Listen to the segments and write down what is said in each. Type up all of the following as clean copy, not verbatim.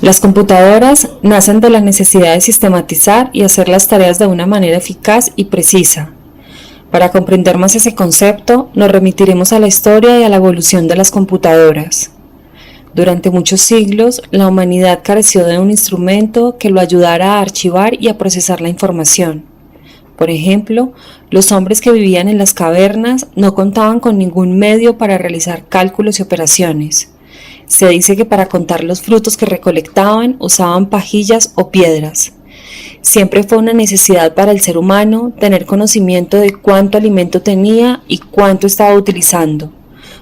Las computadoras nacen de la necesidad de sistematizar y hacer las tareas de una manera eficaz y precisa. Para comprender más ese concepto, nos remitiremos a la historia y a la evolución de las computadoras. Durante muchos siglos, la humanidad careció de un instrumento que lo ayudara a archivar y a procesar la información. Por ejemplo, los hombres que vivían en las cavernas no contaban con ningún medio para realizar cálculos y operaciones. Se dice que para contar los frutos que recolectaban usaban pajillas o piedras. Siempre fue una necesidad para el ser humano tener conocimiento de cuánto alimento tenía y cuánto estaba utilizando,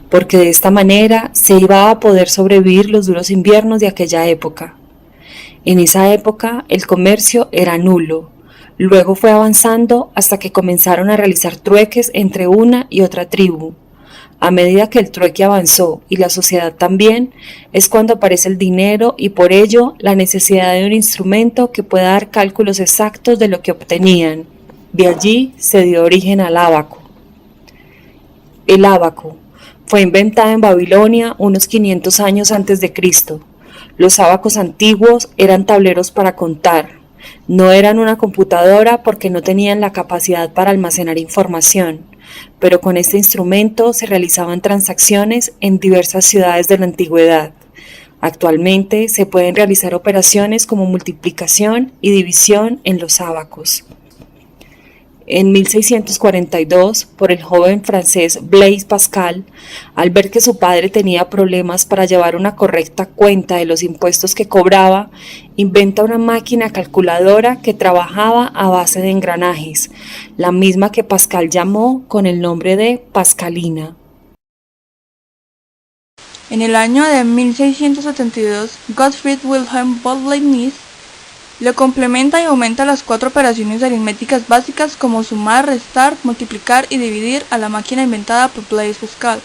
porque de esta manera se iba a poder sobrevivir los duros inviernos de aquella época. En esa época el comercio era nulo, luego fue avanzando hasta que comenzaron a realizar trueques entre una y otra tribu. A medida que el trueque avanzó y la sociedad también, es cuando aparece el dinero y por ello la necesidad de un instrumento que pueda dar cálculos exactos de lo que obtenían. De allí se dio origen al ábaco. El ábaco fue inventado en Babilonia unos 500 años antes de Cristo. Los ábacos antiguos eran tableros para contar. No eran una computadora porque no tenían la capacidad para almacenar información, pero con este instrumento se realizaban transacciones en diversas ciudades de la antigüedad. Actualmente se pueden realizar operaciones como multiplicación y división en los ábacos. En 1642, por el joven francés Blaise Pascal, al ver que su padre tenía problemas para llevar una correcta cuenta de los impuestos que cobraba, inventa una máquina calculadora que trabajaba a base de engranajes, la misma que Pascal llamó con el nombre de Pascalina. En el año de 1672, Gottfried Wilhelm von Leibniz le complementa y aumenta las 4 operaciones aritméticas básicas como sumar, restar, multiplicar y dividir a la máquina inventada por Blaise Pascal.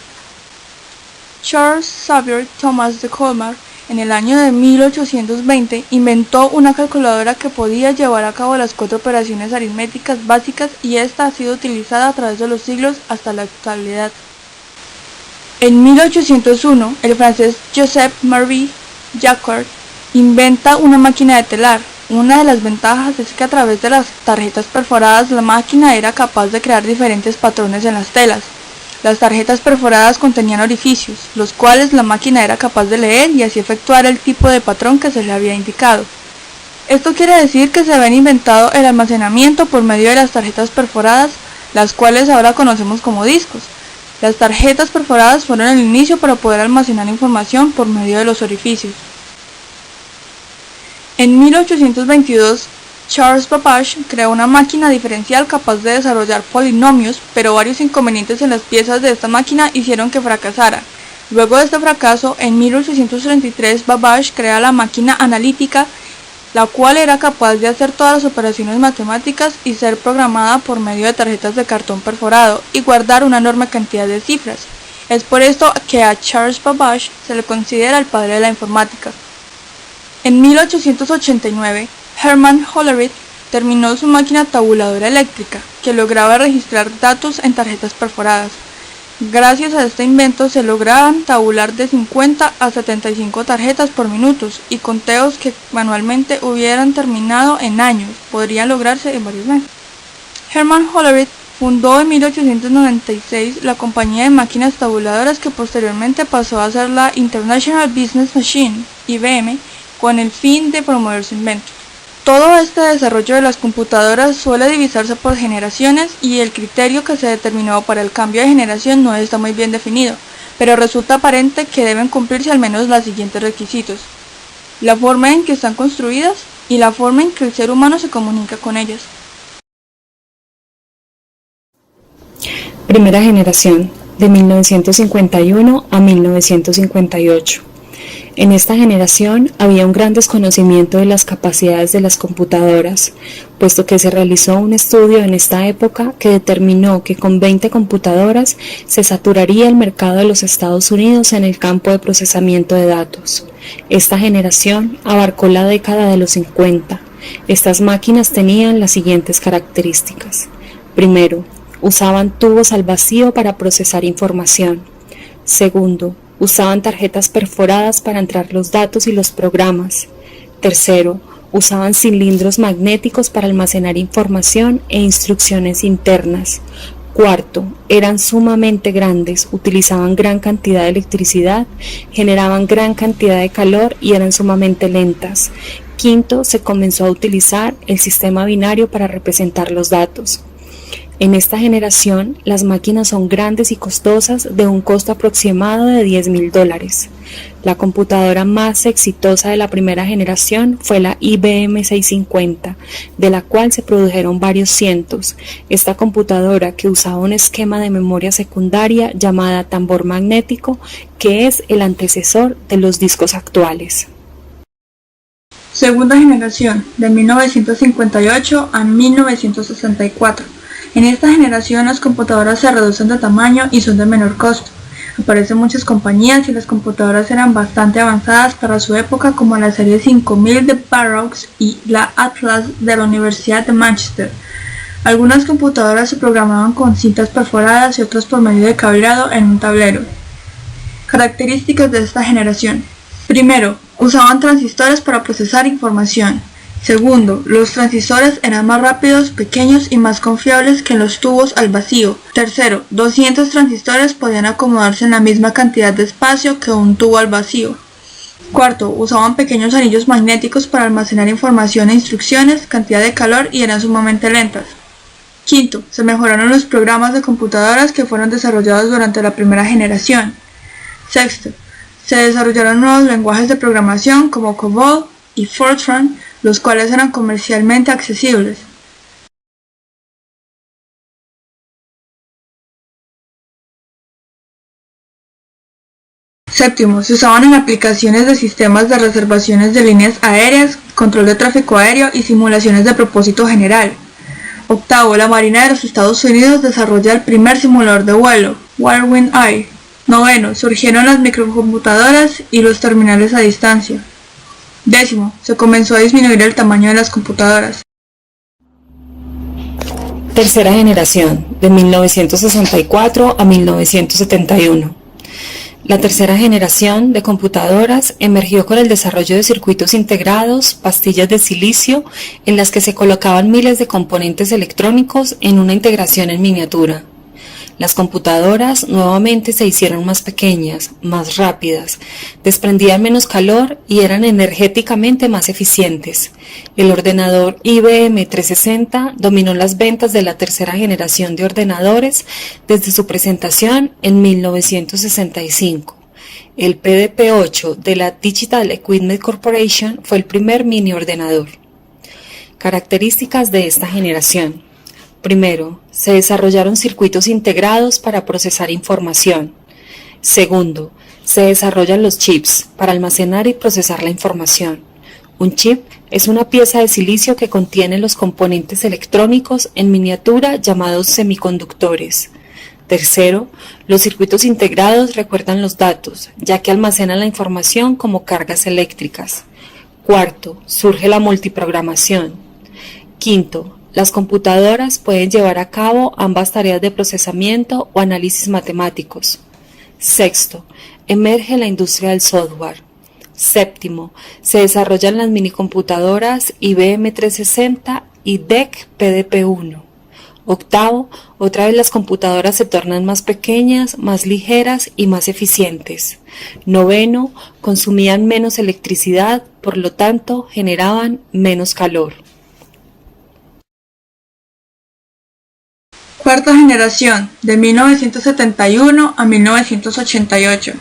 Charles Xavier Thomas de Colmar, en el año de 1820, inventó una calculadora que podía llevar a cabo las 4 operaciones aritméticas básicas y esta ha sido utilizada a través de los siglos hasta la actualidad. En 1801, el francés Joseph-Marie Jacquard inventa una máquina de telar. Una de las ventajas es que a través de las tarjetas perforadas la máquina era capaz de crear diferentes patrones en las telas. Las tarjetas perforadas contenían orificios, los cuales la máquina era capaz de leer y así efectuar el tipo de patrón que se le había indicado. Esto quiere decir que se habían inventado el almacenamiento por medio de las tarjetas perforadas, las cuales ahora conocemos como discos. Las tarjetas perforadas fueron el inicio para poder almacenar información por medio de los orificios. En 1822, Charles Babbage creó una máquina diferencial capaz de desarrollar polinomios, pero varios inconvenientes en las piezas de esta máquina hicieron que fracasara. Luego de este fracaso, en 1833, Babbage crea la máquina analítica, la cual era capaz de hacer todas las operaciones matemáticas y ser programada por medio de tarjetas de cartón perforado y guardar una enorme cantidad de cifras. Es por esto que a Charles Babbage se le considera el padre de la informática. En 1889, Hermann Hollerith terminó su máquina tabuladora eléctrica, que lograba registrar datos en tarjetas perforadas. Gracias a este invento se lograban tabular de 50 a 75 tarjetas por minuto y conteos que manualmente hubieran terminado en años podrían lograrse en varios meses. Hermann Hollerith fundó en 1896 la compañía de máquinas tabuladoras que posteriormente pasó a ser la International Business Machine, IBM, con el fin de promover su invento. Todo este desarrollo de las computadoras suele divisarse por generaciones y el criterio que se determinó para el cambio de generación no está muy bien definido, pero resulta aparente que deben cumplirse al menos los siguientes requisitos: la forma en que están construidas y la forma en que el ser humano se comunica con ellas. Primera generación, de 1951 a 1958. En esta generación había un gran desconocimiento de las capacidades de las computadoras, puesto que se realizó un estudio en esta época que determinó que con 20 computadoras se saturaría el mercado de los Estados Unidos en el campo de procesamiento de datos. Esta generación abarcó la década de los 50. Estas máquinas tenían las siguientes características. Primero, usaban tubos al vacío para procesar información. Segundo, usaban tarjetas perforadas para entrar los datos y los programas. Tercero, usaban cilindros magnéticos para almacenar información e instrucciones internas. Cuarto, eran sumamente grandes, utilizaban gran cantidad de electricidad, generaban gran cantidad de calor y eran sumamente lentas. Quinto, se comenzó a utilizar el sistema binario para representar los datos. En esta generación, las máquinas son grandes y costosas, de un costo aproximado de $10,000. La computadora más exitosa de la primera generación fue la IBM 650, de la cual se produjeron varios cientos. Esta computadora, que usaba un esquema de memoria secundaria llamada tambor magnético, que es el antecesor de los discos actuales. Segunda generación, de 1958 a 1964. En esta generación las computadoras se reducen de tamaño y son de menor costo. Aparecen muchas compañías y las computadoras eran bastante avanzadas para su época, como la serie 5000 de Barrocks y la Atlas de la Universidad de Manchester. Algunas computadoras se programaban con cintas perforadas y otras por medio de cableado en un tablero. Características de esta generación. Primero, usaban transistores para procesar información. Segundo, los transistores eran más rápidos, pequeños y más confiables que los tubos al vacío. Tercero, 200 transistores podían acomodarse en la misma cantidad de espacio que un tubo al vacío. Cuarto, usaban pequeños anillos magnéticos para almacenar información e instrucciones, cantidad de calor y eran sumamente lentas. Quinto, se mejoraron los programas de computadoras que fueron desarrollados durante la primera generación. Sexto, se desarrollaron nuevos lenguajes de programación como COBOL y Fortran, los cuales eran comercialmente accesibles. Séptimo, se usaban en aplicaciones de sistemas de reservaciones de líneas aéreas, control de tráfico aéreo y simulaciones de propósito general. Octavo, la Marina de los Estados Unidos desarrolla el primer simulador de vuelo, Whirlwind Eye. Noveno, surgieron las microcomputadoras y los terminales a distancia. Décimo, se comenzó a disminuir el tamaño de las computadoras. Tercera generación, de 1964 a 1971. La tercera generación de computadoras emergió con el desarrollo de circuitos integrados, pastillas de silicio, en las que se colocaban miles de componentes electrónicos en una integración en miniatura. Las computadoras nuevamente se hicieron más pequeñas, más rápidas, desprendían menos calor y eran energéticamente más eficientes. El ordenador IBM 360 dominó las ventas de la tercera generación de ordenadores desde su presentación en 1965. El PDP-8 de la Digital Equipment Corporation fue el primer mini ordenador. Características de esta generación. Primero, se desarrollaron circuitos integrados para procesar información. Segundo, se desarrollan los chips para almacenar y procesar la información. Un chip es una pieza de silicio que contiene los componentes electrónicos en miniatura llamados semiconductores. Tercero, los circuitos integrados recuerdan los datos, ya que almacenan la información como cargas eléctricas. Cuarto, surge la multiprogramación. Quinto, las computadoras pueden llevar a cabo ambas tareas de procesamiento o análisis matemáticos. Sexto, emerge la industria del software. Séptimo, se desarrollan las minicomputadoras IBM 360 y DEC PDP-1. Octavo, otra vez las computadoras se tornan más pequeñas, más ligeras y más eficientes. Noveno, consumían menos electricidad, por lo tanto generaban menos calor. Cuarta generación, de 1971 a 1988.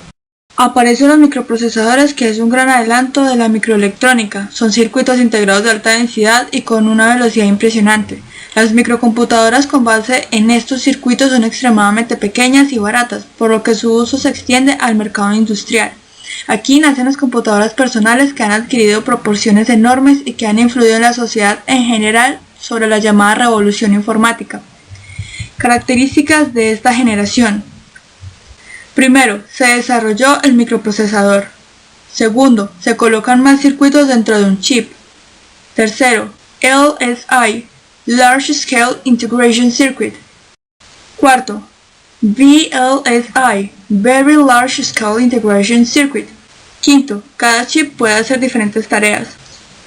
Aparecen los microprocesadores, que es un gran adelanto de la microelectrónica. Son circuitos integrados de alta densidad y con una velocidad impresionante. Las microcomputadoras con base en estos circuitos son extremadamente pequeñas y baratas, por lo que su uso se extiende al mercado industrial. Aquí nacen las computadoras personales, que han adquirido proporciones enormes y que han influido en la sociedad en general sobre la llamada revolución informática. Características de esta generación. Primero, se desarrolló el microprocesador. Segundo, se colocan más circuitos dentro de un chip. Tercero, LSI, Large Scale Integration Circuit. Cuarto, VLSI, Very Large Scale Integration Circuit. Quinto, cada chip puede hacer diferentes tareas.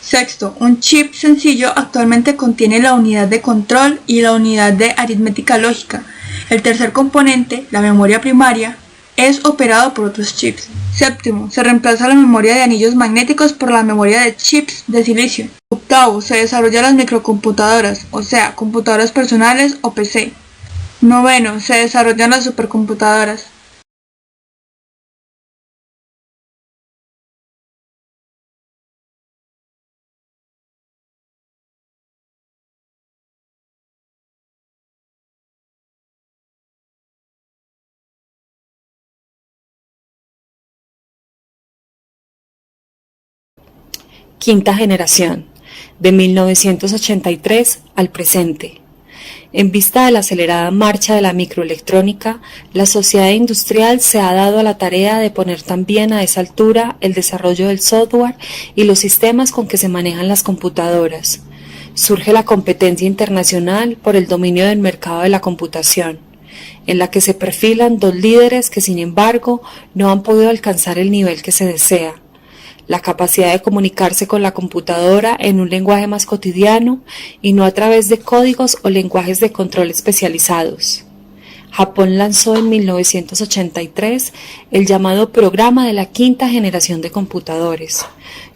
Sexto, un chip sencillo actualmente contiene la unidad de control y la unidad de aritmética lógica. El tercer componente, la memoria primaria, es operado por otros chips. Séptimo, se reemplaza la memoria de anillos magnéticos por la memoria de chips de silicio. Octavo, se desarrollan las microcomputadoras, o sea, computadoras personales o PC. Noveno, se desarrollan las supercomputadoras. Quinta generación, de 1983 al presente. En vista de la acelerada marcha de la microelectrónica, la sociedad industrial se ha dado a la tarea de poner también a esa altura el desarrollo del software y los sistemas con que se manejan las computadoras. Surge la competencia internacional por el dominio del mercado de la computación, en la que se perfilan dos líderes que, sin embargo, no han podido alcanzar el nivel que se desea: la capacidad de comunicarse con la computadora en un lenguaje más cotidiano y no a través de códigos o lenguajes de control especializados. Japón lanzó en 1983 el llamado Programa de la Quinta Generación de Computadores,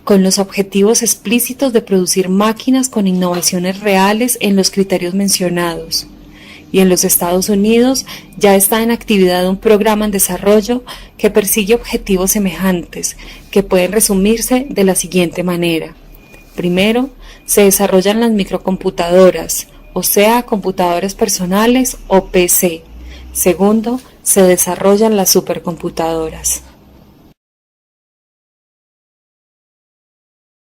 con los objetivos explícitos de producir máquinas con innovaciones reales en los criterios mencionados. Y en los Estados Unidos ya está en actividad un programa en desarrollo que persigue objetivos semejantes, que pueden resumirse de la siguiente manera. Primero, se desarrollan las microcomputadoras, o sea, computadoras personales o PC. Segundo, se desarrollan las supercomputadoras.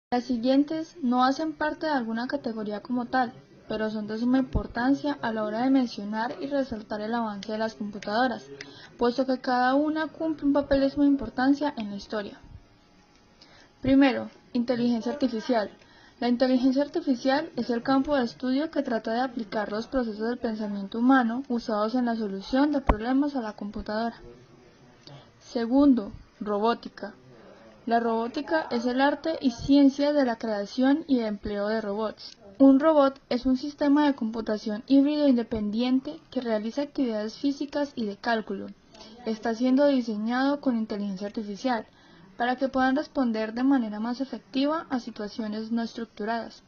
Las siguientes no hacen parte de alguna categoría como tal, pero son de suma importancia a la hora de mencionar y resaltar el avance de las computadoras, puesto que cada una cumple un papel de suma importancia en la historia. Primero, inteligencia artificial. La inteligencia artificial es el campo de estudio que trata de aplicar los procesos del pensamiento humano usados en la solución de problemas a la computadora. Segundo, robótica. La robótica es el arte y ciencia de la creación y empleo de robots. Un robot es un sistema de computación híbrido independiente que realiza actividades físicas y de cálculo. Está siendo diseñado con inteligencia artificial para que puedan responder de manera más efectiva a situaciones no estructuradas.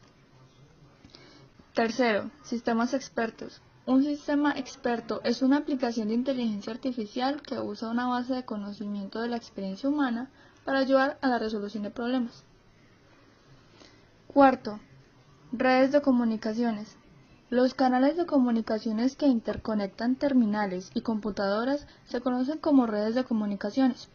Tercero, sistemas expertos. Un sistema experto es una aplicación de inteligencia artificial que usa una base de conocimiento de la experiencia humana para ayudar a la resolución de problemas. Cuarto, redes de comunicaciones. Los canales de comunicaciones que interconectan terminales y computadoras se conocen como redes de comunicaciones.